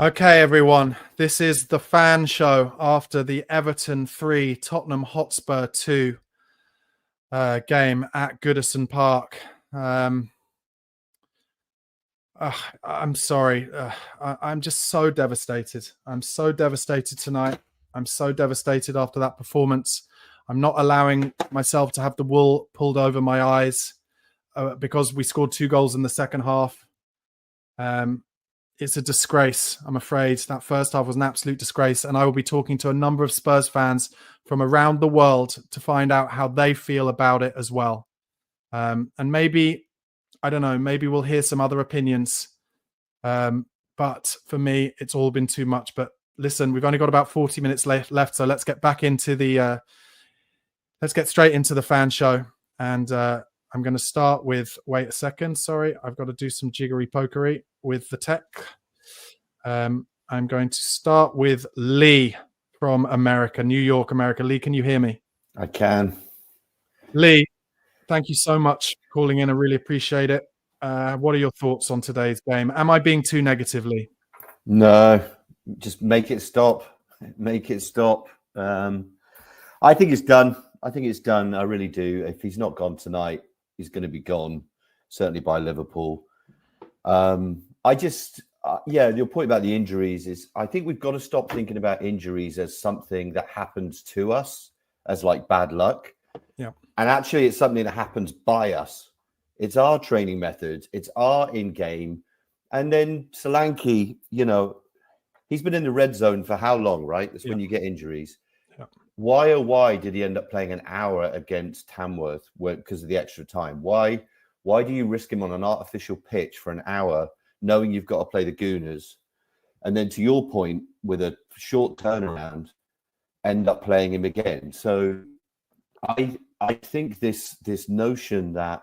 Okay, everyone, this is the fan show after the Everton 3, Tottenham Hotspur 2 game at Goodison Park. I'm sorry. I'm just so devastated. I'm so devastated tonight. I'm so devastated after that performance. I'm not allowing myself to have the wool pulled over my eyes because we scored 2 goals in the second half. It's a disgrace, I'm afraid. That first half was an absolute disgrace. And I will be talking to a number of Spurs fans from around the world to find out how they feel about it as well. And maybe, I don't know, maybe we'll hear some other opinions. But for me, it's all been too much. But listen, we've only got about 40 minutes left. So let's get back into let's get straight into the fan show. And I'm going to start with, wait a second. Sorry, I've got to do some jiggery pokery with the tech. I'm going to start with Lee from America, New York, America. Lee, can you hear me? I can. Lee, thank you so much for calling in. I really appreciate it. What are your thoughts on today's game? Am I being too negative, Lee? No, just make it stop. Make it stop. I think it's done. I think it's done. I really do. If he's not gone tonight, he's going to be gone, certainly by Liverpool. Your point about the injuries is I think we've got to stop thinking about injuries as something that happens to us, as like bad luck. Yeah. And actually, it's something that happens by us. It's our training methods. It's our in-game. And then Solanke, he's been in the red zone for how long, right? That's when you get injuries. Yeah. Why did he end up playing an hour against Tamworth because of the extra time? Why do you risk him on an artificial pitch for an hour, knowing you've got to play the Gooners? And then to your point, with a short turnaround, end up playing him again. So I think this notion that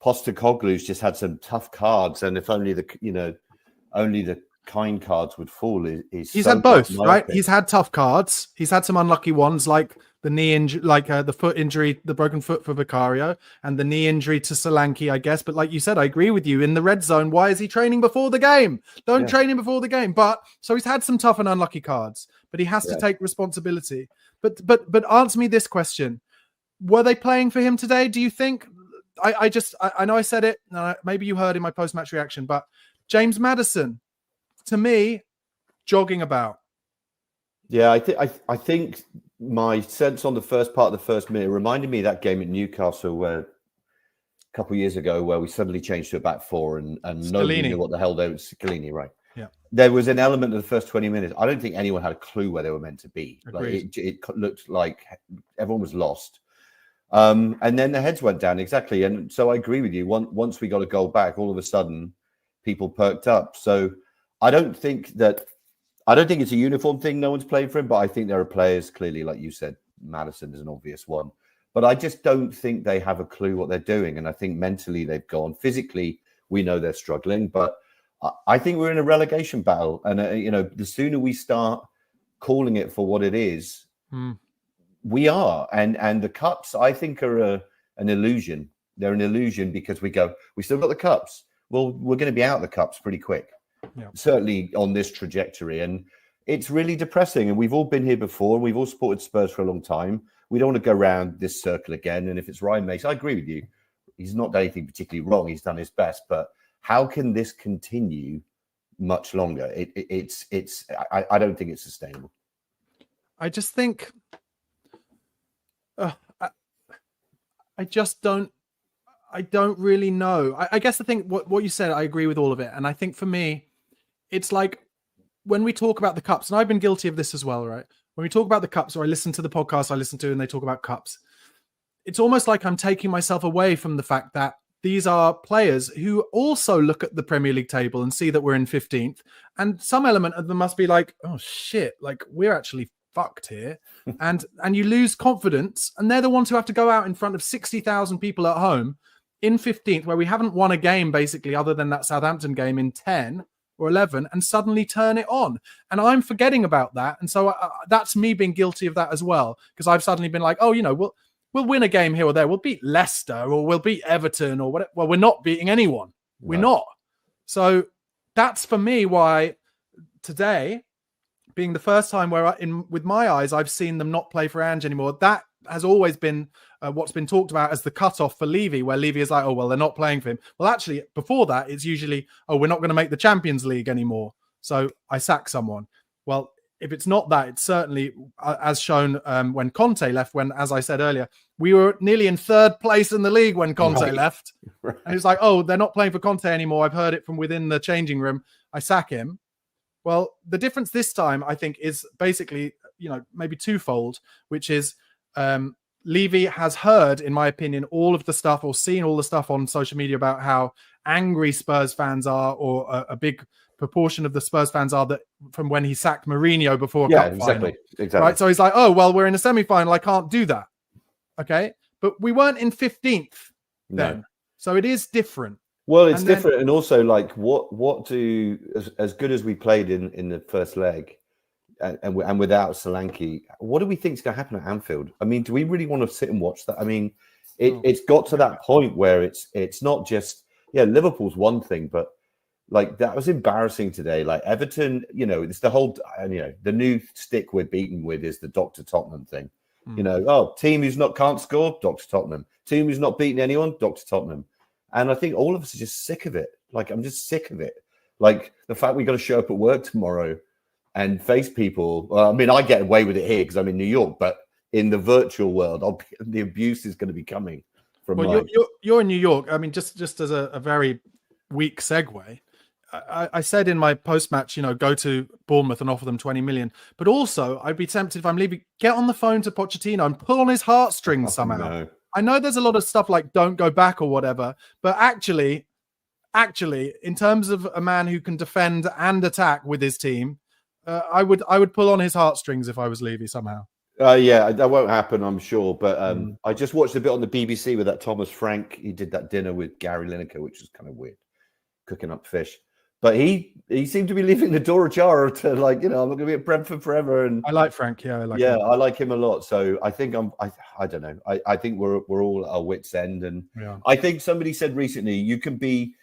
Postecoglou's just had some tough cards, and if only the kind cards would fall is he's so had both, right? optimistic. He's had tough cards. He's had some unlucky ones, like the knee injury, the foot injury, the broken foot for Vicario, and the knee injury to Solanke, I guess. But like you said, I agree with you. In the red zone, why is he training before the game? Don't train him before the game. But so he's had some tough and unlucky cards, but he has to take responsibility. But answer me this question: were they playing for him today? Do you think? I know I said it. Maybe you heard in my post-match reaction, but James Maddison, to me, jogging about. Yeah, I think my sense on the first part of the first minute reminded me of that game at Newcastle where a couple of years ago where we suddenly changed to a back four and nobody knew what the hell they were. Scalini, right? Yeah. There was an element of the first 20 minutes. I don't think anyone had a clue where they were meant to be. Like it looked like everyone was lost. And then the heads went down, exactly. And so I agree with you. Once we got a goal back, all of a sudden people perked up. So I don't think it's a uniform thing. No one's playing for him, but I think there are players, clearly, like you said, Maddison is an obvious one. But I just don't think they have a clue what they're doing. And I think mentally they've gone. Physically, we know they're struggling. But I think we're in a relegation battle. And, the sooner we start calling it for what it is, we are. And the cups, I think, are an illusion. They're an illusion because we still got the cups. Well, we're going to be out of the cups pretty quick. Yeah. Certainly on this trajectory. And it's really depressing. And we've all been here before. And we've all supported Spurs for a long time. We don't want to go around this circle again. And if it's Ryan Mason, I agree with you. He's not done anything particularly wrong. He's done his best. But how can this continue much longer? I don't think it's sustainable. I just think... I just don't... I don't really know. I guess the thing, what you said, I agree with all of it. And I think for me, it's like when we talk about the cups, and I've been guilty of this as well, right? When we talk about the cups, or I listen to the podcast I listen to and they talk about cups, it's almost like I'm taking myself away from the fact that these are players who also look at the Premier League table and see that we're in 15th. And some element of them must be like, oh shit, like we're actually fucked here. and you lose confidence. And they're the ones who have to go out in front of 60,000 people at home in 15th, where we haven't won a game basically other than that Southampton game in 10 or 11, and suddenly turn it on. And I'm forgetting about that. And so that's me being guilty of that as well, because I've suddenly been like, oh, we'll win a game here or there. We'll beat Leicester or we'll beat Everton or whatever. Well, we're not beating anyone. We're not. So that's for me why today being the first time where with my eyes, I've seen them not play for Ange anymore. That has always been what's been talked about as the cutoff for Levy, where Levy is like, oh, well, they're not playing for him. Well, actually, before that, it's usually, oh, we're not going to make the Champions League anymore, so I sack someone. Well, if it's not that, it's certainly, as shown when Conte left, when, as I said earlier, we were nearly in third place in the league when Conte left. Right. And it's like, oh, they're not playing for Conte anymore. I've heard it from within the changing room. I sack him. Well, the difference this time, I think, is basically, maybe twofold, which is Levy has heard, in my opinion, all of the stuff or seen all the stuff on social media about how angry Spurs fans are, or a big proportion of the Spurs fans are, that from when he sacked Mourinho before a cup final. Exactly. Right. So he's like, oh, well, we're in a semi-final. I can't do that. Okay. But we weren't in 15th then. No. So it is different. Well, it's different. And also, like, what do, as good as we played in the first leg and without Solanke, what do we think is going to happen at Anfield? I mean, do we really want to sit and watch that? I mean, it's got to that point where it's not just, Liverpool's one thing, but like, that was embarrassing today. Like, Everton, it's the whole, the new stick we're beaten with is the Dr. Tottenham thing. Team who's can't score, Dr. Tottenham. Team who's not beating anyone, Dr. Tottenham. And I think all of us are just sick of it. Like, I'm just sick of it. Like, the fact we got to show up at work tomorrow and face people. Well, I mean, I get away with it here because I'm in New York, but in the virtual world, the abuse is going to be coming from. Well, you're in New York. I mean, just as a very weak segue, I said in my post-match, go to Bournemouth and offer them 20 million. But also, I'd be tempted, if I'm leaving, get on the phone to Pochettino and pull on his heartstrings somehow. No. I know there's a lot of stuff like don't go back or whatever, but actually, in terms of a man who can defend and attack with his team, I would pull on his heartstrings if I was Levy somehow. That won't happen, I'm sure. But I just watched a bit on the BBC with that Thomas Frank. He did that dinner with Gary Lineker, which was kind of weird, cooking up fish. But he seemed to be leaving the door ajar to, like, I'm not going to be at Brentford forever. And I like Frank. Yeah, I like him. I like him a lot. So I think I don't know. I think we're all at our wits' end. And I think somebody said recently, you can be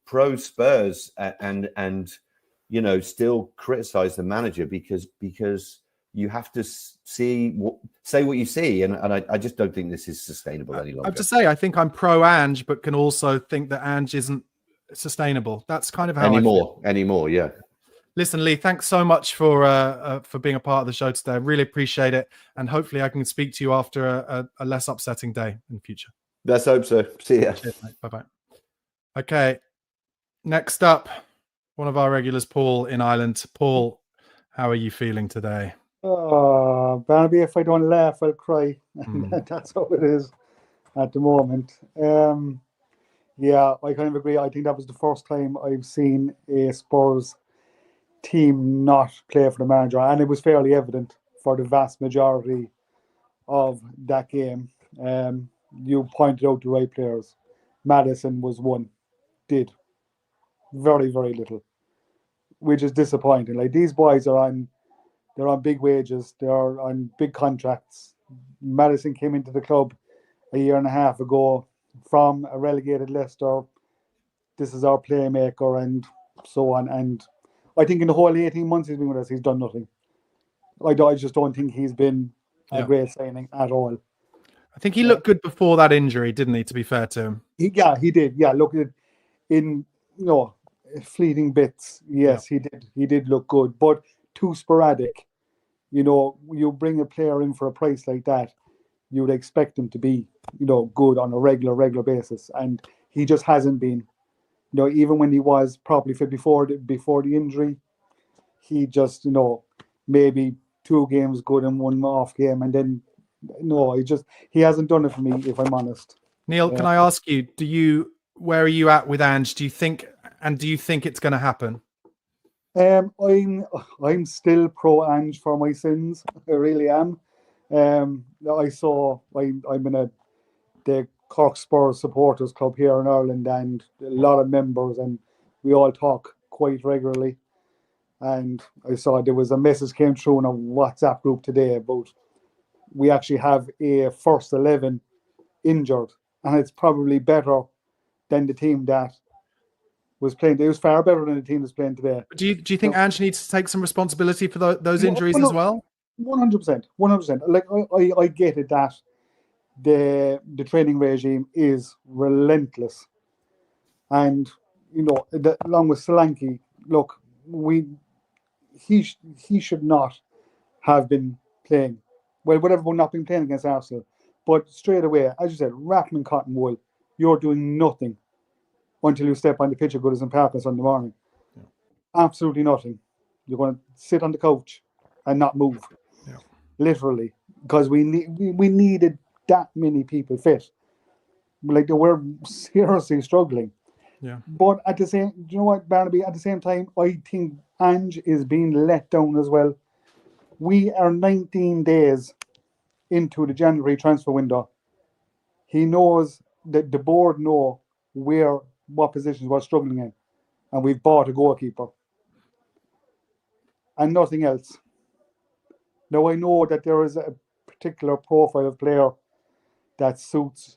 pro Spurs and still criticize the manager because you have to say what you see. And I just don't think this is sustainable any longer. I have to say, I think I'm pro Ange, but can also think that Ange isn't sustainable. That's kind of how anymore. Yeah. Listen, Lee, thanks so much for being a part of the show today. I really appreciate it, and hopefully I can speak to you after a less upsetting day in the future. Let's hope so. See ya. Cheers, mate. Bye. Okay, next up, one of our regulars, Paul in Ireland. Paul, how are you feeling today? Barnaby, if I don't laugh, I'll cry. That's how it is at the moment. I kind of agree. I think that was the first time I've seen a Spurs team not play for the manager, and it was fairly evident for the vast majority of that game. You pointed out the right players. Maddison was one, did very, very little, which is disappointing. Like, these boys they're on big wages, they're on big contracts. Maddison came into the club a year and a half ago from a relegated Leicester. This is our playmaker and so on. And I think in the whole 18 months he's been with us, he's done nothing. I just don't think he's been a great signing at all. I think he looked good before that injury, didn't he, to be fair to him? He did. Yeah, look, in fleeting bits, yes, he did. He did look good, but too sporadic. You bring a player in for a price like that, you would expect him to be, good on a regular basis, and he just hasn't been. Even when he was probably fit before the injury, he just, maybe 2 games good and 1 off game, and then he hasn't done it for me, if I'm honest. Neil, can I ask you, where are you at with Ange? Do you think it's going to happen? I'm still pro Ange for my sins. I really am. I'm in the Cork Spurs supporters club here in Ireland, and a lot of members, and we all talk quite regularly. And I saw there was a message came through in a WhatsApp group today about we actually have a first 11 injured, and it's probably better than the team that was playing. It was far better than the team that's playing today. Do you think Ange needs to take some responsibility for those injuries as well? 100%. Like I get it that the training regime is relentless, and along with Solanke, look, he should not have been playing. Well, whatever, not been playing against Arsenal, but straight away, as you said, wrapped in cotton wool, you're doing nothing until you step on the pitch at Goodison Park on Sunday morning. Yeah. Absolutely nothing. You're going to sit on the couch and not move. Yeah. Literally, because we needed that many people fit. Like, they were seriously struggling. Yeah. But at the same, you know what, Barnaby? At the same time, I think Ange is being let down as well. We are 19 days into the January transfer window. He knows that the board know what positions we're struggling in, and we've bought a goalkeeper and nothing else. Now, I know that there is a particular profile of player that suits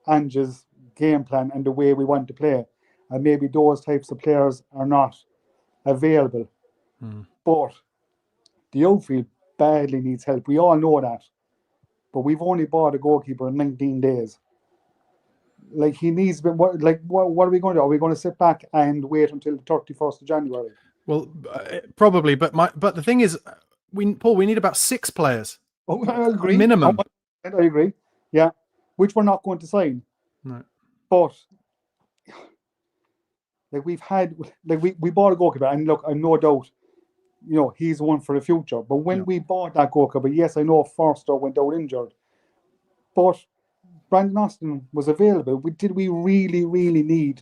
Ange's game plan and the way we want to play, and maybe those types of players are not available. But the outfield badly needs help. We all know that, but we've only bought a goalkeeper in 19 days. Like, he needs. What are we going to do? Are we going to sit back and wait until the 31st of January? Well, probably. But the thing is, we need about 6 players. Oh, I agree. Minimum. I agree. Yeah, which we're not going to sign. No. But like, we bought a goalkeeper, and look, I'm no doubt, he's one for the future. But when we bought that goalkeeper, yes, I know Forster went out injured, but Brandon Austin was available. Did we really, really need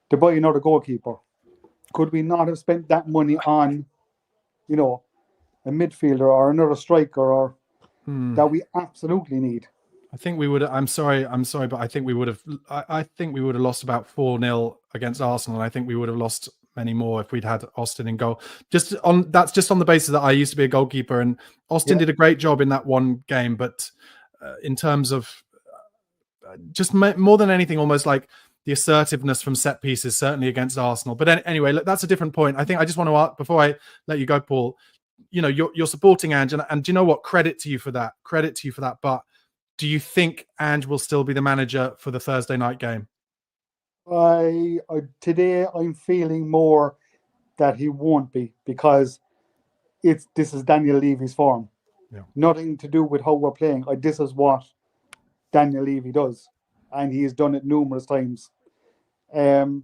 to buy another goalkeeper? Could we not have spent that money on, a midfielder or another striker or that we absolutely need? I think we would. I'm sorry, but I think we would have. I think we would have lost about 4-0 against Arsenal, and I think we would have lost many more if we'd had Austin in goal. That's just on the basis that I used to be a goalkeeper, and Austin did a great job in that one game. But in terms of just more than anything, almost like the assertiveness from set pieces, certainly against Arsenal. But anyway, that's a different point. I think I just want to ask, before I let you go, Paul, you're supporting Ange, and do you know what? Credit to you for that. But do you think Ange will still be the manager for the Thursday night game? Today I'm feeling more that he won't be, because this is Daniel Levy's form. Yeah. Nothing to do with how we're playing. This is what Daniel Levy does, and he has done it numerous times. Call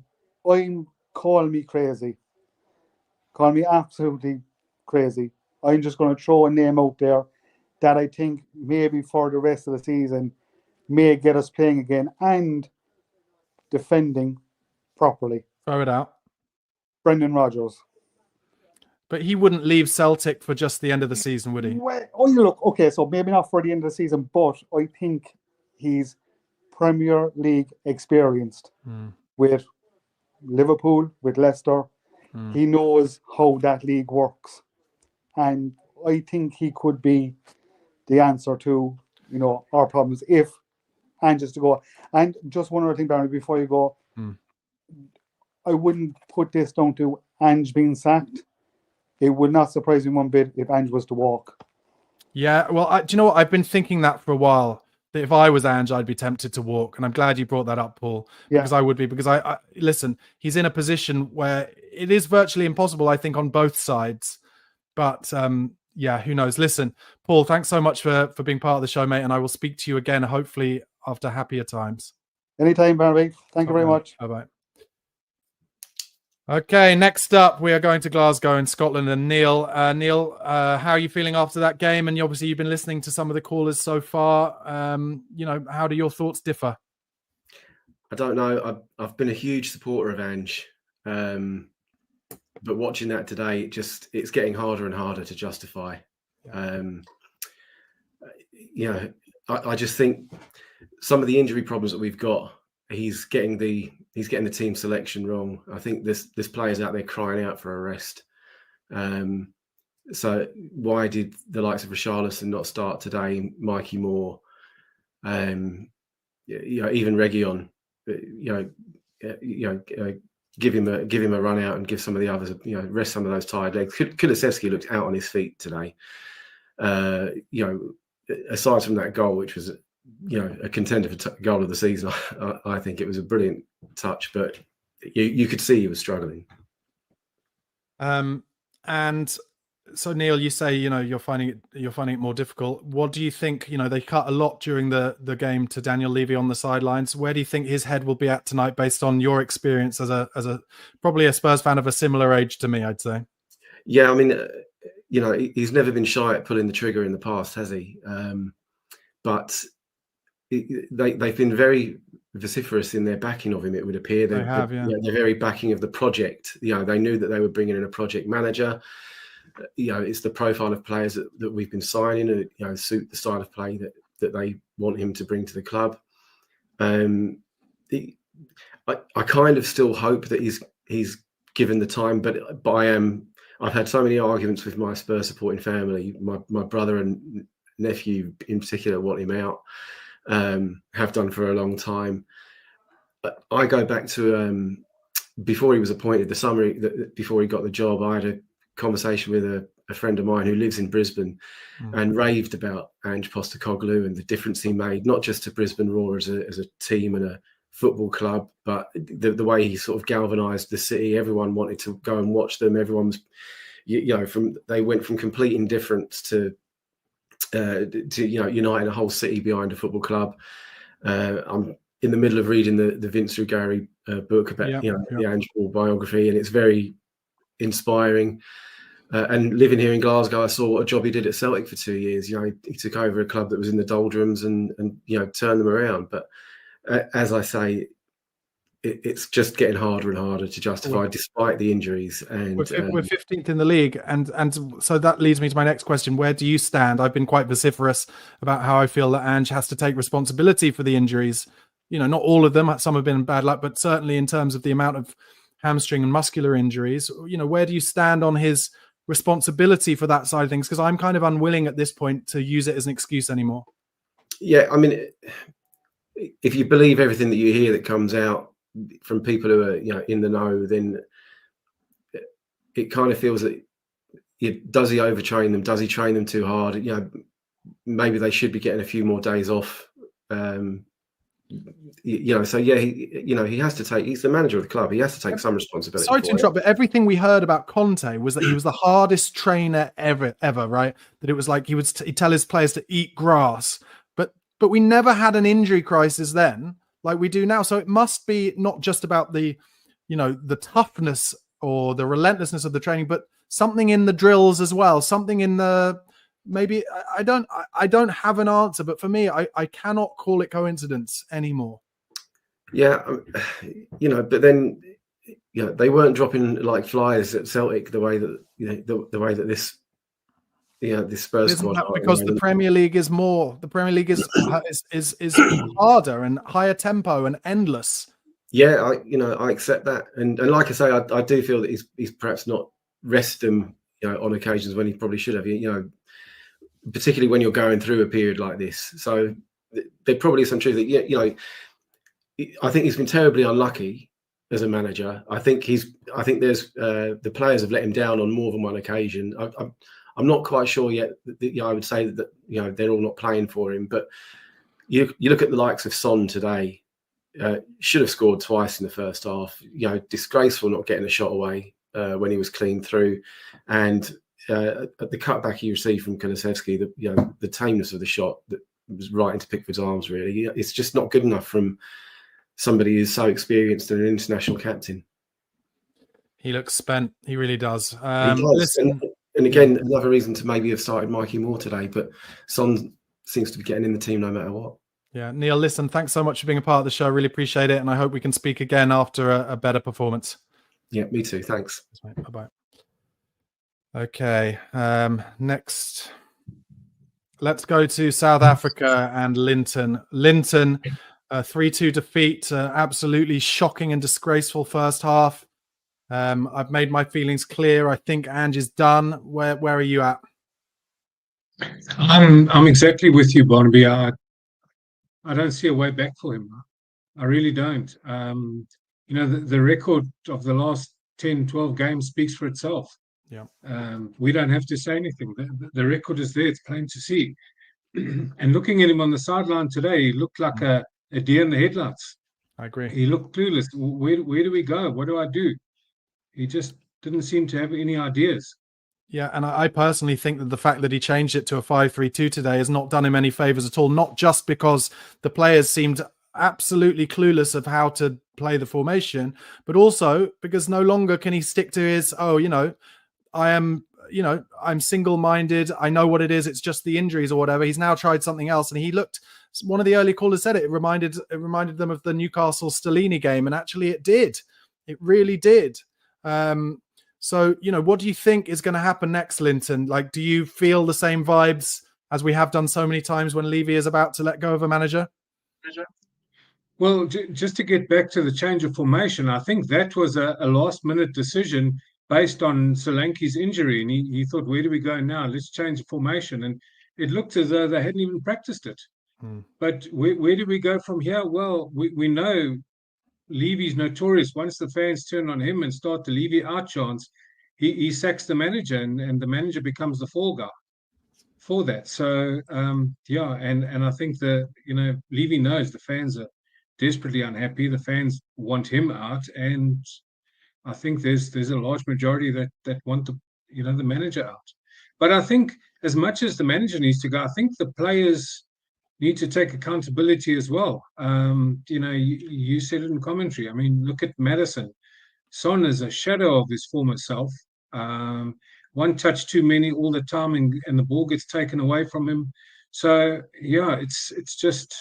me crazy. Call me absolutely crazy. I'm just going to throw a name out there that I think maybe for the rest of the season may get us playing again and defending properly. Throw it out. Brendan Rodgers. But he wouldn't leave Celtic for just the end of the season, would he? Well, look, okay, so maybe not for the end of the season, but I think he's Premier League experienced with Liverpool, with Leicester. He knows how that league works. And I think he could be the answer to, our problems if Ange is to go. And just one other thing, Barry, before you go, I wouldn't put this down to Ange being sacked. It would not surprise me one bit if Ange was to walk. Yeah, well, do you know what? I've been thinking that for a while. That if I was Ange, I'd be tempted to walk. And I'm glad you brought that up, Paul. Yeah. Because I would be. Because I listen, he's in a position where it is virtually impossible, I think, on both sides. But yeah, who knows? Listen, Paul, thanks so much for being part of the show, mate. And I will speak to you again, hopefully, after happier times. Anytime, Barnaby. Thank you very much. Bye-bye. Okay, next up, we are going to Glasgow in Scotland. And Neil, how are you feeling after that game? And obviously, you've been listening to some of the callers so far. How do your thoughts differ? I don't know. I've been a huge supporter of Ange. But watching that today, it's getting harder and harder to justify. I just think some of the injury problems that we've got, he's getting the team selection wrong. I think this player's out there crying out for a rest. So why did the likes of Richarlison not start today? Mikey Moore, even Reguilon, give him a run out and give some of the others, rest some of those tired legs. Kulusevski looked out on his feet today. Aside from that goal, which was a contender for goal of the season, I think it was a brilliant touch, but you could see he was struggling. And so Neil, you say you're finding it more difficult. What do you think? They cut a lot during the game to Daniel Levy on the sidelines. Where do you think his head will be at tonight, based on your experience as a probably a Spurs fan of a similar age to me? I'd say. Yeah, I mean, he's never been shy at pulling the trigger in the past, has he? But they've been very vociferous in their backing of him. It would appear they have, yeah. They're very backing of the project. They knew that they were bringing in a project manager. It's the profile of players that we've been signing, suit the style of play that they want him to bring to the club. I kind of still hope that he's given the time, but I've had so many arguments with my Spurs supporting family. My brother and nephew in particular want him out, have done for a long time. I go back to before he was appointed, the summer before he got the job, I had a conversation with a friend of mine who lives in Brisbane and raved about Ange Postecoglou and the difference he made, not just to Brisbane Roar as a team and a football club, but the way he sort of galvanised the city. Everyone wanted to go and watch them. Everyone's, they went from complete indifference to uniting a whole city behind a football club. I'm in the middle of reading the Vince Ruggieri book about the Ange Ball biography, and it's very inspiring. And living here in Glasgow, I saw what a job he did at Celtic for 2 years. He took over a club that was in the doldrums and turned them around. But as I say, it's just getting harder and harder to justify, despite the injuries. And we're 15th in the league, and so that leads me to my next question: where do you stand? I've been quite vociferous about how I feel that Ange has to take responsibility for the injuries. Not all of them; some have been bad luck, but certainly in terms of the amount of hamstring and muscular injuries. Where do you stand on his responsibility for that side of things? Because I'm kind of unwilling at this point to use it as an excuse anymore. Yeah, I mean, if you believe everything that you hear that comes out from people who are in the know, then it kind of feels that does he overtrain them? Does he train them too hard? Maybe they should be getting a few more days off. So yeah, he has to take. He's the manager of the club. He has to take some responsibility. Sorry to interrupt, but everything we heard about Conte was that he was the hardest trainer ever, right? That it was like he'd tell his players to eat grass, but we never had an injury crisis then like we do now. So it must be not just about the toughness or the relentlessness of the training, but something in the drills as well. Something in the maybe I don't have an answer, but for me, I cannot call it coincidence anymore. Yeah, but then they weren't dropping like flies at Celtic the way that the way that this Spurs squad are, because the Premier League is more. The Premier League is harder and higher tempo and endless. Yeah, I accept that, and like I say, I do feel that he's perhaps not rested them on occasions when he probably should have. Particularly when you're going through a period like this. So there probably is some truth that I think he's been terribly unlucky as a manager. I think there's the players have let him down on more than one occasion. I'm not quite sure yet. I would say that they're all not playing for him. But you look at the likes of Son today. Should have scored twice in the first half. Disgraceful not getting a shot away when he was clean through, and the cutback he received from Kulusevski, the tameness of the shot that was right into Pickford's arms. Really, it's just not good enough from somebody who's so experienced and an international captain. He looks spent. He really does. He does. Listen, and again, another reason to maybe have started Mikey Moore today, but Son seems to be getting in the team no matter what. Yeah, Neil, listen, thanks so much for being a part of the show. Really appreciate it, and I hope we can speak again after a better performance. Yeah, me too. Thanks. Bye-bye. Okay, next, let's go to South Africa and Linton. Linton, 3-2 defeat, absolutely shocking and disgraceful first half. I've made my feelings clear. I think Ange is done. Where are you at? I'm exactly with you, Barnaby. I don't see a way back for him. I really don't. the record of the last 10, 12 games speaks for itself. Yeah. We don't have to say anything. The record is there. It's plain to see. And looking at him on the sideline today, he looked like a deer in the headlights. I agree. He looked clueless. Where do we go? What do I do? He just didn't seem to have any ideas. Yeah, and I personally think that the fact that he changed it to a 5-3-2 today has not done him any favors at all, not just because the players seemed absolutely clueless of how to play the formation, but also because no longer can he stick to his, I'm single-minded. I know what it is. It's just the injuries or whatever. He's now tried something else, and he looked. One of the early callers said it reminded them of the Newcastle Stellini game, and actually, it did. It really did. So what do you think is going to happen next, Linton? Like, do you feel the same vibes as we have done so many times when Levy is about to let go of a manager? Well, just to get back to the change of formation, I think that was a last-minute decision based on Solanke's injury, and he thought, where do we go now? Let's change the formation. And it looked as though they hadn't even practiced it. But where do we go from here? Well, we know Levy's notorious. Once the fans turn on him and start the Levy out chants, he sacks the manager, and the manager becomes the fall guy for that. So, and I think Levy knows the fans are desperately unhappy. The fans want him out, and I think there's a large majority that want the manager out. But I think as much as the manager needs to go, I think the players need to take accountability as well. You said it in commentary. I mean, look at Maddison. Son is a shadow of his former self. One touch too many all the time, and the ball gets taken away from him. So it's just,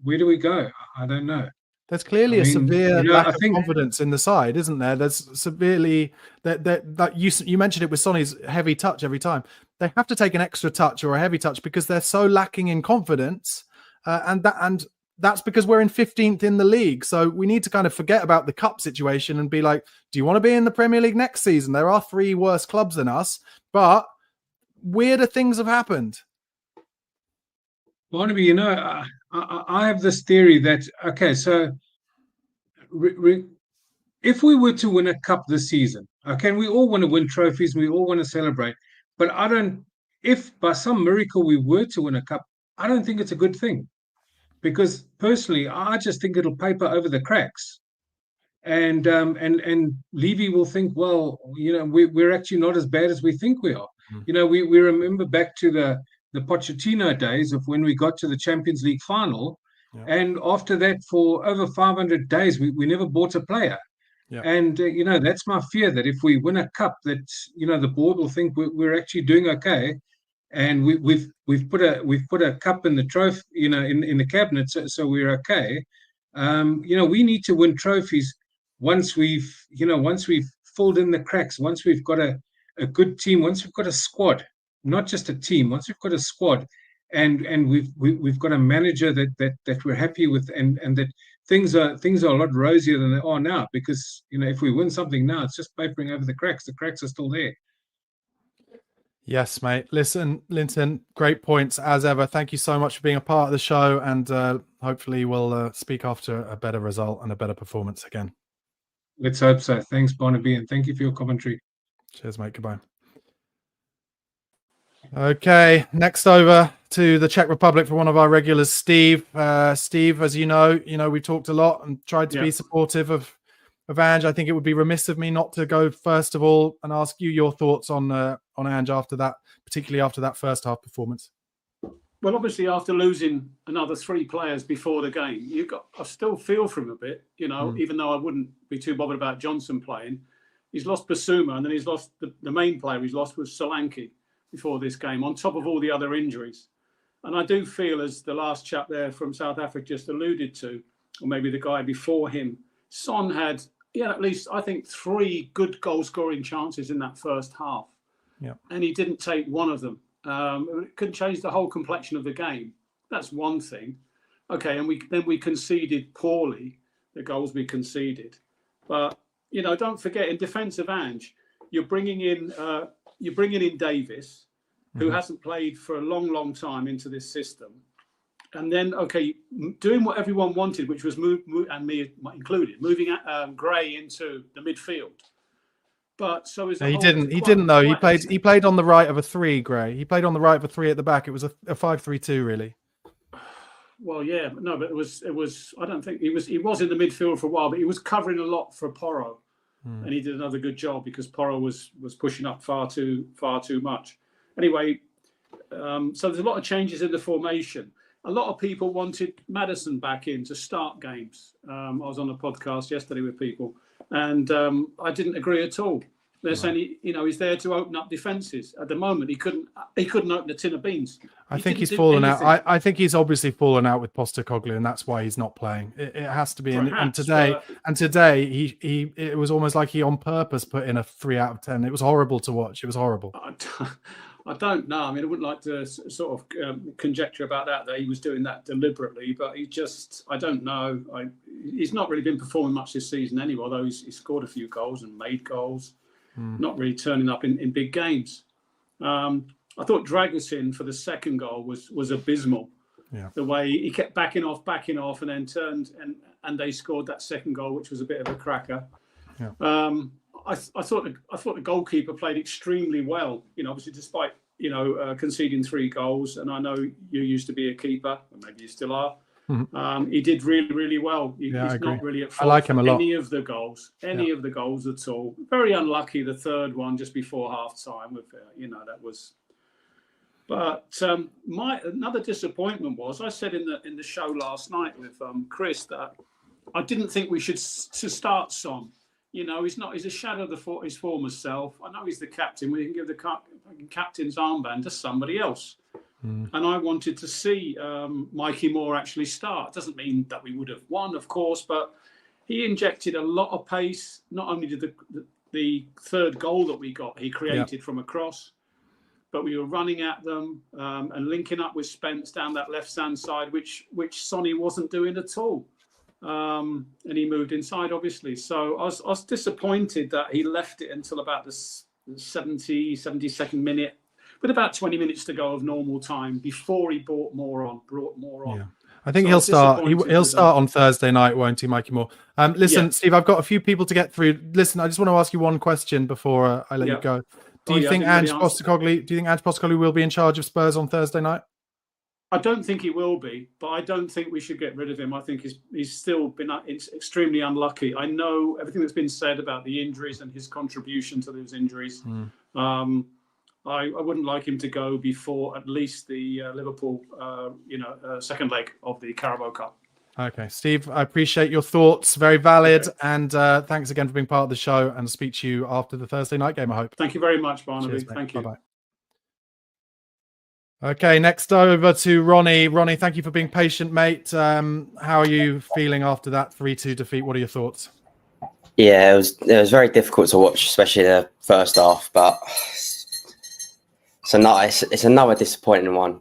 where do we go? I don't know. There's clearly a severe lack of confidence in the side, isn't there? There's severely that you mentioned it with Sonny's heavy touch every time. They have to take an extra touch or a heavy touch because they're so lacking in confidence, and that's because we're in 15th in the league. So we need to kind of forget about the cup situation and be like, do you want to be in the Premier League next season? There are 3 worse clubs than us, but weirder things have happened. Barnaby, I have this theory that, okay, so if we were to win a cup this season, okay, and we all want to win trophies, we all want to celebrate, but if by some miracle we were to win a cup, I don't think it's a good thing, because personally, I just think it'll paper over the cracks, and Levy will think, well, we're actually not as bad as we think we are. We remember back to the Pochettino days of when we got to the Champions League final. Yeah. And after that, for over 500 days, we never bought a player. Yeah. And, that's my fear, that if we win a cup, that, the board will think we're actually doing okay. And we've put a cup in the trophy, in the cabinet, so we're okay. We need to win trophies once we've filled in the cracks, once we've got a good team, once we've got a squad. Not just a team. Once we've got a squad, and we've got a manager that we're happy with, and that things are a lot rosier than they are now. Because if we win something now, it's just papering over the cracks. The cracks are still there. Yes, mate. Listen, Linton, great points as ever. Thank you so much for being a part of the show, and hopefully we'll speak after a better result and a better performance again. Let's hope so. Thanks, Barnaby, and thank you for your commentary. Cheers, mate. Goodbye. Okay, next over to the Czech Republic for one of our regulars, Steve. Steve, as you know, we talked a lot and tried to be supportive of Ange. I think it would be remiss of me not to go first of all and ask you your thoughts on Ange after that, particularly after that first half performance. Well, obviously, after losing another 3 players before the game, I still feel for him a bit, even though I wouldn't be too bothered about Johnson playing. He's lost Basuma, and then he's lost the main player he's lost was Solanke before this game, on top of all the other injuries. And I do feel, as the last chap there from South Africa just alluded to, or maybe the guy before him, Son had, at least, I think, 3 good goal-scoring chances in that first half. Yeah. And he didn't take one of them. It couldn't change the whole complexion of the game. That's one thing. Okay, and we conceded poorly, the goals we conceded. But, don't forget, in defence of Ange, you're bringing in Davis, who hasn't played for a long, long time into this system. and then doing what everyone wanted, which was move and me included, moving Gray into the midfield. But so is he didn't. He didn't though. He played on the right of a 3. Gray. He played on the right of a 3 at the back. It was a 5-3-2 really. Well, yeah, but no, but it was. I don't think he was in the midfield for a while, but he was covering a lot for Porro, and he did another good job because Porro was pushing up far too much. Anyway, so there's a lot of changes in the formation. A lot of people wanted Maddison back in to start games. I was on a podcast yesterday with people, and I didn't agree at all. They're saying he's there to open up defences. At the moment, he couldn't open a tin of beans. I think he's fallen out. I think he's obviously fallen out with Postecoglou, and that's why he's not playing. It has to be. Perhaps, and today, he it was almost like he on purpose put in a 3 out of 10. It was horrible to watch. It was horrible. I don't know. I mean, I wouldn't like to sort of conjecture about that he was doing that deliberately, but I don't know. He's not really been performing much this season anyway, although he scored a few goals and made goals. Not really turning up in big games. I thought Dragusin for the second goal was abysmal. Yeah. The way he kept backing off, and then turned and they scored that second goal, which was a bit of a cracker. Yeah. I thought the goalkeeper played extremely well. Obviously, despite conceding 3 goals, and I know you used to be a keeper, or maybe you still are. He did really, really well. He's not really at fault. I like him a lot. Any of the goals at all. Very unlucky the third one just before half time. With that was. But my another disappointment was I said in the show last night with Chris that I didn't think we should to start Son. He's a shadow of his former self. I know he's the captain. We can give the captain's armband to somebody else. And I wanted to see Mikey Moore actually start. Doesn't mean that we would have won, of course, but he injected a lot of pace. Not only did the third goal that we got, he created from a cross, but we were running at them and linking up with Spence down that left-hand side, which Sonny wasn't doing at all. And he moved inside, obviously. So I was disappointed that he left it until about the 72nd minute, with about 20 minutes to go of normal time before he brought more on. Yeah. I think he'll start. He'll start on Thursday night, won't he, Mikey Moore? Listen, Steve, I've got a few people to get through. Listen, I just want to ask you one question before I let you go. Do you think Ange Postecoglou will be in charge of Spurs on Thursday night? I don't think he will be, but I don't think we should get rid of him. I think he's still been extremely unlucky. I know everything that's been said about the injuries and his contribution to those injuries. I wouldn't like him to go before at least the Liverpool, second leg of the Carabao Cup. Okay, Steve, I appreciate your thoughts. Very valid. Okay. And thanks again for being part of the show, and I'll speak to you after the Thursday night game, I hope. Thank you very much, Barnaby. Cheers, thank you. Bye-bye. Okay, next over to Ronnie. Ronnie, thank you for being patient, mate. How are you feeling after that 3-2 defeat? What are your thoughts? Yeah, it was very difficult to watch, especially the first half, but it's another disappointing one.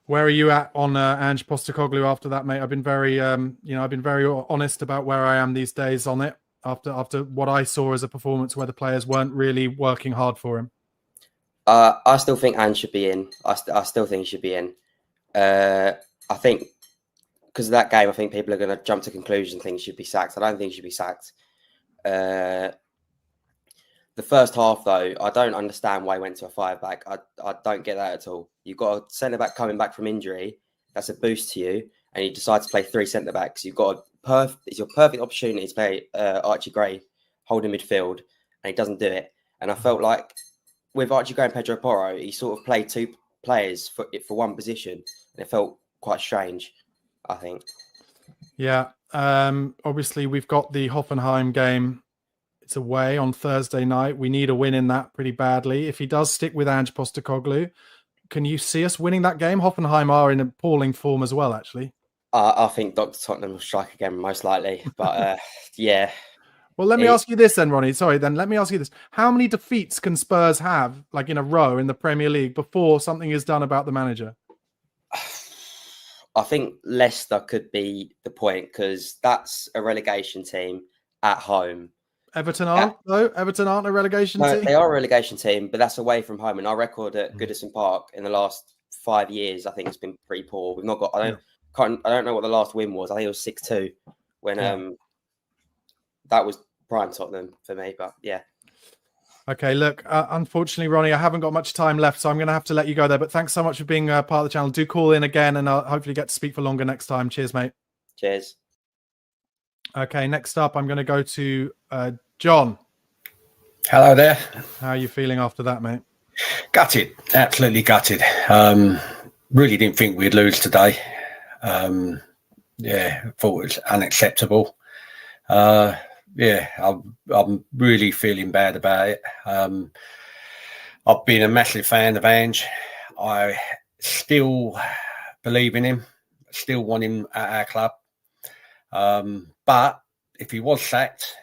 Where are you at on Ange Postecoglou after that, mate? I've been very, honest about where I am these days on it after what I saw as a performance where the players weren't really working hard for him. I still think Ange should be in. I still think he should be in. I think because of that game, I think people are going to jump to conclusion and think he should be sacked. I don't think he should be sacked. The first half, though, I don't understand why he went to a 5-back. I don't get that at all. You've got a centre-back coming back from injury. That's a boost to you. And you decide to play 3 centre-backs. You've got it's your perfect opportunity to play Archie Gray holding midfield, and he doesn't do it. And I felt like with Archie Gray and Pedro Porro, he sort of played 2 players for one position. And it felt quite strange, I think. Yeah. Obviously, we've got the Hoffenheim game. It's away on Thursday night. We need a win in that pretty badly. If he does stick with Ange Postecoglou, can you see us winning that game? Hoffenheim are in appalling form as well, actually. I think Dr. Tottenham will strike again, most likely. But yeah. Well, let me ask you this then, Ronnie. Let me ask you this. How many defeats can Spurs have, like in a row in the Premier League, before something is done about the manager? I think Leicester could be the point because that's a relegation team at home. Everton aren't, though? Everton aren't a relegation team? They are a relegation team, but that's away from home. And our record at Goodison Park in the last 5 years, I think it's been pretty poor. We've not got. I don't know what the last win was. I think it was 6-2 when that was prime Tottenham for me. But yeah. Okay, look, unfortunately, Ronnie, I haven't got much time left, so I'm going to have to let you go there. But thanks so much for being part of the channel. Do call in again, and I'll hopefully get to speak for longer next time. Cheers, mate. Cheers. Okay, next up, I'm going to go to John. Hello there. How are you feeling after that, mate? Gutted, absolutely gutted. Really didn't think we'd lose today. Yeah, thought it was unacceptable. Yeah, I'm really feeling bad about it. I've been a massive fan of Ange. I still believe in him, still want him at our club. But if he was sacked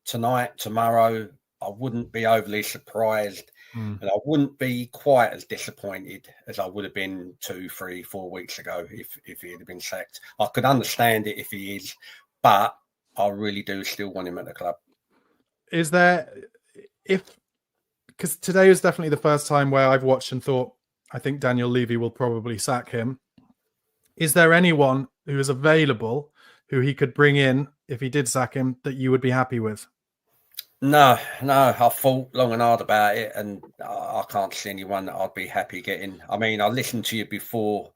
tonight, tomorrow, I wouldn't be overly surprised. And I wouldn't be quite as disappointed as I would have been 2, 3, 4 weeks ago if he had been sacked. I could understand it if he is, but I really do still want him at the club. Is there, because today was definitely the first time where I've watched and thought, I think Daniel Levy will probably sack him. Is there anyone who is available who he could bring in if he did sack him that you would be happy with? No, I thought long and hard about it, and I can't see anyone that I'd be happy getting. I mean, I listened to you before,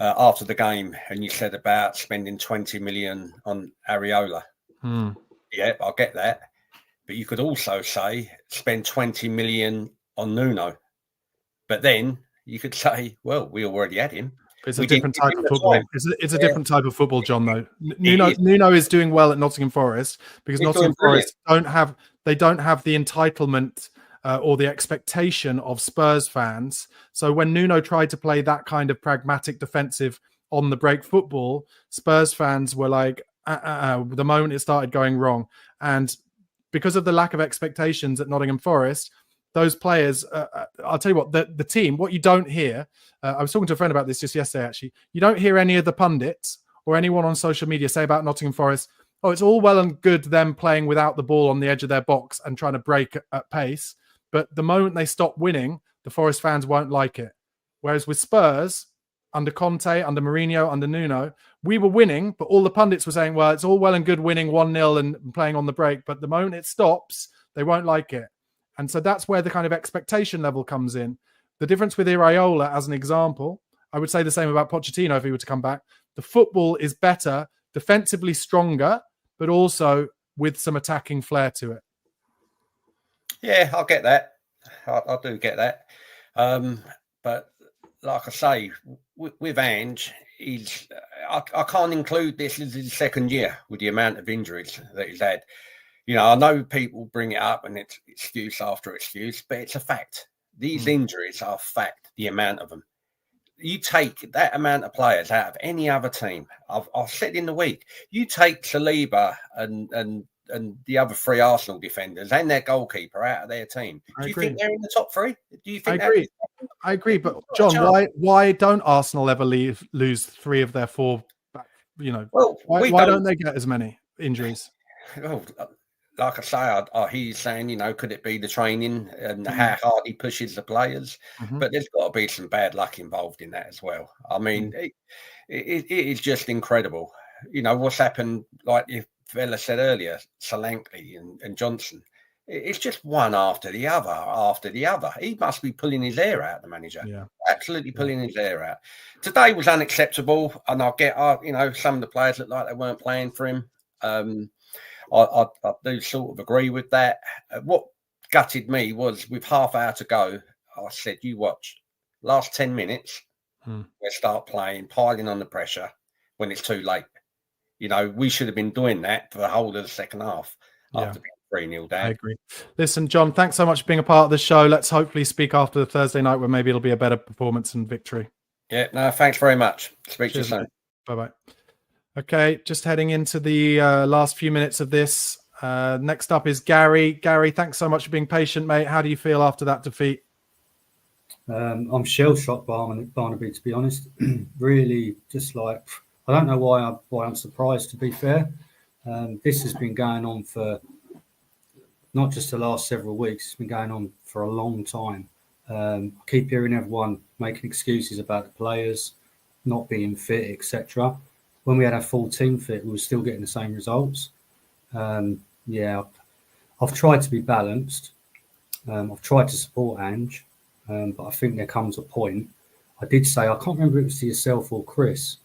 after the game, and you said about spending 20 million on Areola. Yeah, I get that. But you could also say spend 20 million on Nuno. But then you could say, well, we already had him. It's a different type of football. It's a different type of football, John, though. Nuno is doing well at Nottingham Forest because Nottingham Forest don't have the entitlement or the expectation of Spurs fans. So when Nuno tried to play that kind of pragmatic defensive on the break football, Spurs fans were like, the moment it started going wrong. And because of the lack of expectations at Nottingham Forest, those players, I'll tell you what, the team, what you don't hear, I was talking to a friend about this just yesterday, actually. You don't hear any of the pundits or anyone on social media say about Nottingham Forest, oh, it's all well and good them playing without the ball on the edge of their box and trying to break at pace. But the moment they stop winning, the Forest fans won't like it. Whereas with Spurs, under Conte, under Mourinho, under Nuno, we were winning, but all the pundits were saying, well, it's all well and good winning 1-0 and playing on the break. But the moment it stops, they won't like it. And so that's where the kind of expectation level comes in. The difference with Iraola, as an example, I would say the same about Pochettino if he were to come back. The football is better, defensively stronger, but also with some attacking flair to it. Yeah, I get that. I do get that. But like I say, with Ange, I can't include this as his second year with the amount of injuries that he's had. You know, I know people bring it up and it's excuse after excuse, but it's a fact. These injuries are a fact, the amount of them. You take that amount of players out of any other team. I've said in the week, you take Saliba and the other 3 Arsenal defenders and their goalkeeper out of their team. Do you think they're in the top 3? Do you think I agree, but John, why don't Arsenal ever lose 3 of their 4 back? You know, well, why don't they get as many injuries? Well, like I say, I hear you saying, you know, could it be the training and how hard he pushes the players? But there's got to be some bad luck involved in that as well. I mean, it is just incredible. You know, what's happened, like the fella said earlier, Solanke and Johnson. It's just one after the other. He must be pulling his hair out, the manager. Yeah. Absolutely pulling his hair out. Today was unacceptable. And I get, you know, some of the players looked like they weren't playing for him. I do sort of agree with that. What gutted me was with half hour to go, I said, you watch. Last 10 minutes, we'll start playing, piling on the pressure when it's too late. You know, we should have been doing that for the whole of the second half after being 3-0 down. I agree. Listen, John, thanks so much for being a part of the show. Let's hopefully speak after the Thursday night where maybe it'll be a better performance and victory. Yeah, no, thanks very much. Speak to you soon. Bye-bye. Okay, just heading into the last few minutes of this. Next up is Gary. Gary, thanks so much for being patient, mate. How do you feel after that defeat? I'm shell-shocked, Barnaby, to be honest. Really, just like, I don't know why I'm surprised, to be fair. This has been going on for not just the last several weeks. It's been going on for a long time. I keep hearing everyone making excuses about the players not being fit, etc. When we had our full team fit, we were still getting the same results. I've tried to be balanced. I've tried to support Ange, but I think there comes a point. I did say, I can't remember if it was to yourself or Chris,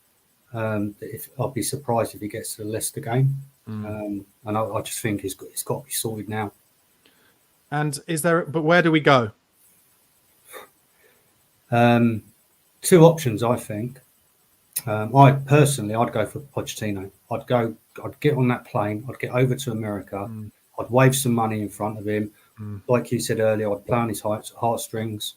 that I'd be surprised if he gets to the Leicester game. And I just think it's got to be sorted now. And but where do we go? 2 options, I think. I'd go for Pochettino. I'd get on that plane. I'd get over to America. I'd wave some money in front of him. Like you said earlier, I'd play on his heartstrings.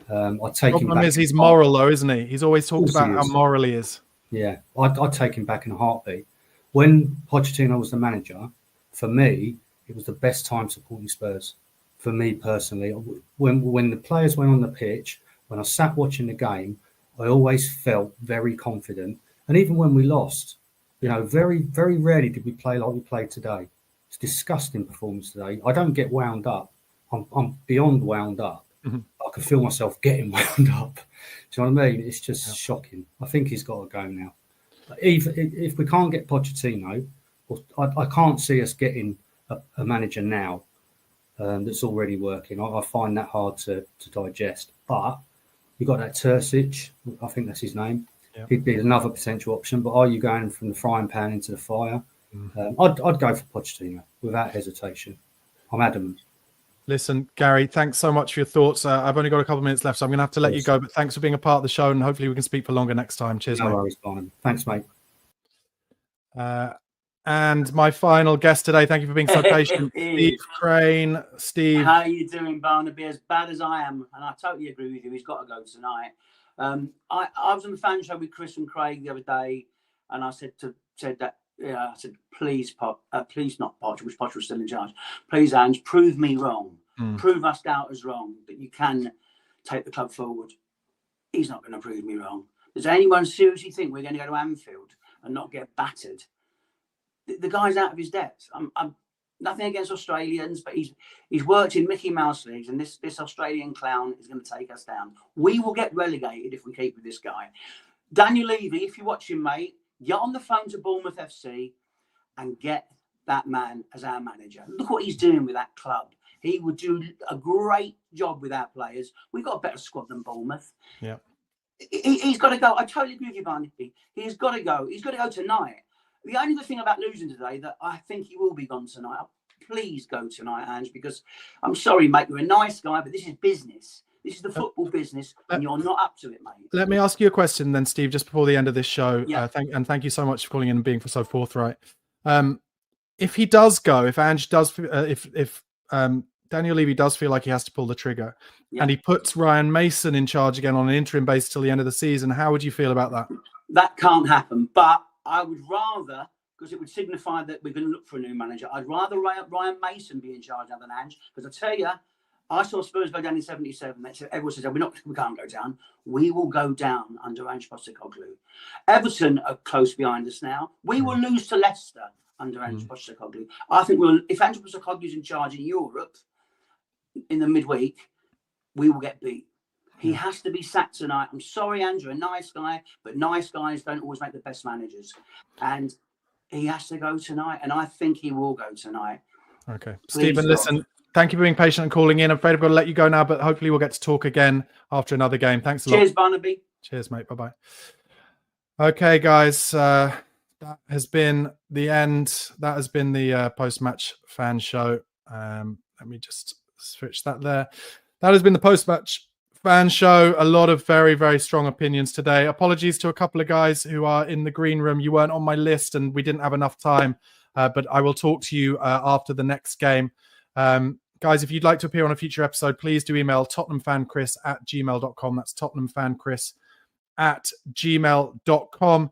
I'd take him back. Problem is he's moral though, isn't he? He's always talked about how moral he is. Yeah, I'd take him back in a heartbeat. When Pochettino was the manager, for me, it was the best time supporting Spurs. For me personally, when the players went on the pitch, when I sat watching the game, I always felt very confident. And even when we lost, very, very rarely did we play like we played today. It's a disgusting performance today. I don't get wound up. I'm beyond wound up. I can feel myself getting wound up. Do you know what I mean? It's just shocking. I think he's got to go now. If we can't get Pochettino, I can't see us getting a manager now that's already working. I find that hard to digest. But you've got that Terzic, I think that's his name. Yeah. He'd be another potential option. But are you going from the frying pan into the fire? I'd go for Pochettino without hesitation. I'm adamant. Listen, Gary, thanks so much for your thoughts. I've only got a couple of minutes left, so I'm going to have to let you go. But thanks for being a part of the show, and hopefully we can speak for longer next time. Cheers, mate. No worries, Barnaby. Thanks, mate. And my final guest today, thank you for being so patient, Steve Crane. Steve. How are you doing, Barnaby? As bad as I am, and I totally agree with you, he's got to go tonight. I was on the fan show with Chris and Craig the other day, and I said that, I said, please not Poch, which Poch was still in charge. Please, Ange, prove me wrong. Prove us doubters wrong, that you can take the club forward. He's not going to prove me wrong. Does anyone seriously think we're going to go to Anfield and not get battered? The guy's out of his depth. I'm nothing against Australians, but he's worked in Mickey Mouse leagues, and this Australian clown is going to take us down. We will get relegated if we keep with this guy. Daniel Levy, if you're watching, mate, get on the phone to Bournemouth FC and get that man as our manager. Look what he's doing with that club. He would do a great job with our players. We've got a better squad than Bournemouth. Yeah, he's got to go. I totally agree with you, Barnaby. He's got to go. He's got to go tonight. The only good thing about losing today, that I think he will be gone tonight. Please go tonight, Ange, because I'm sorry, mate. You're a nice guy, but this is business. This is the football business, and you're not up to it, mate. Let me ask you a question then, Steve, just before the end of this show. Yeah. Thank you so much for calling in and being so forthright. If he does go, if Ange does, if Daniel Levy does feel like he has to pull the trigger, and he puts Ryan Mason in charge again on an interim basis till the end of the season, how would you feel about that? That can't happen, but I would rather, because it would signify that we're going to look for a new manager, I'd rather Ryan Mason be in charge now than Ange, because I tell you, I saw Spurs go down in 77. Everyone says, we can't go down. We will go down under Ange Postecoglou. Everton are close behind us now. We will lose to Leicester under Ange Postecoglou. I think if Ange Postecoglou is in charge in Europe in the midweek, we will get beat. He has to be sacked tonight. I'm sorry, Andrew, a nice guy, but nice guys don't always make the best managers. And he has to go tonight, and I think he will go tonight. Okay. Stephen, listen, thank you for being patient and calling in. I'm afraid I've got to let you go now, but hopefully we'll get to talk again after another game. Thanks a lot. Cheers, Barnaby. Cheers, mate. Bye-bye. Okay, guys, that has been the end. That has been the post-match fan show. Let me just switch that there. That has been the post-match fan show. A lot of very, very strong opinions today. Apologies to a couple of guys who are in the green room. You weren't on my list and we didn't have enough time, but I will talk to you after the next game. Guys, if you'd like to appear on a future episode, please do email tottenhamfanchris@gmail.com. That's tottenhamfanchris@gmail.com.